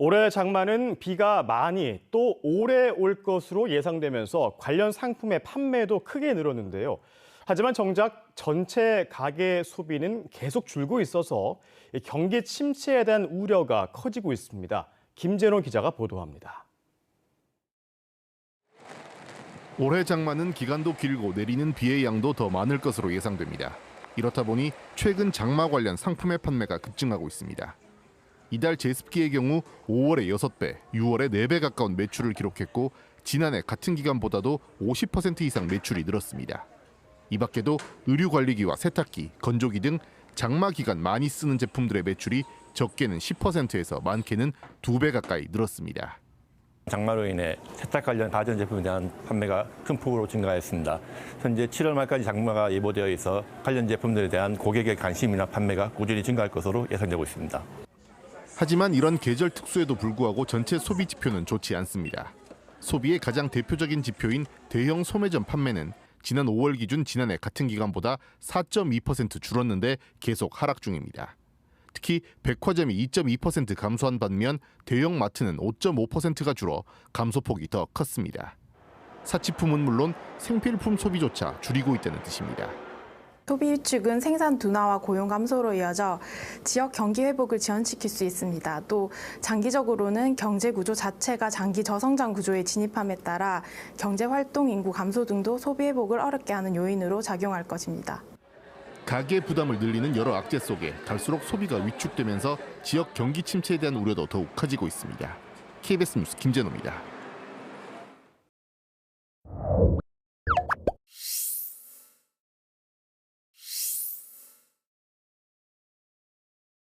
올해 장마는 비가 많이 또 오래 올 것으로 예상되면서 관련 상품의 판매도 크게 늘었는데요. 하지만 정작 전체 가계 소비는 계속 줄고 있어서 경기 침체에 대한 우려가 커지고 있습니다. 김재노 기자가 보도합니다. 올해 장마는 기간도 길고 내리는 비의 양도 더 많을 것으로 예상됩니다. 이렇다 보니 최근 장마 관련 상품의 판매가 급증하고 있습니다. 이달 제습기의 경우 5월에 6배, 6월에 4배 가까운 매출을 기록했고 지난해 같은 기간보다도 50% 이상 매출이 늘었습니다. 이 밖에도 의류관리기와 세탁기, 건조기 등 장마 기간 많이 쓰는 제품들의 매출이 적게는 10%에서 많게는 2배 가까이 늘었습니다. 장마로 인해 세탁 관련 가전제품에 대한 판매가 큰 폭으로 증가했습니다. 현재 7월 말까지 장마가 예보되어 있어 관련 제품들에 대한 고객의 관심이나 판매가 꾸준히 증가할 것으로 예상되고 있습니다. 하지만 이런 계절 특수에도 불구하고 전체 소비 지표는 좋지 않습니다. 소비의 가장 대표적인 지표인 대형 소매점 판매는 지난 5월 기준 지난해 같은 기간보다 4.2% 줄었는데 계속 하락 중입니다. 특히 백화점이 2.2% 감소한 반면 대형 마트는 5.5%가 줄어 감소폭이 더 컸습니다. 사치품은 물론 생필품 소비조차 줄이고 있다는 뜻입니다. 소비 위축은 생산 둔화와 고용 감소로 이어져 지역 경기 회복을 지연시킬 수 있습니다. 또 장기적으로는 경제 구조 자체가 장기 저성장 구조에 진입함에 따라 경제 활동 인구 감소 등도 소비 회복을 어렵게 하는 요인으로 작용할 것입니다. 가계 부담을 늘리는 여러 악재 속에 갈수록 소비가 위축되면서 지역 경기 침체에 대한 우려도 더욱 커지고 있습니다. KBS 뉴스 김재노입니다.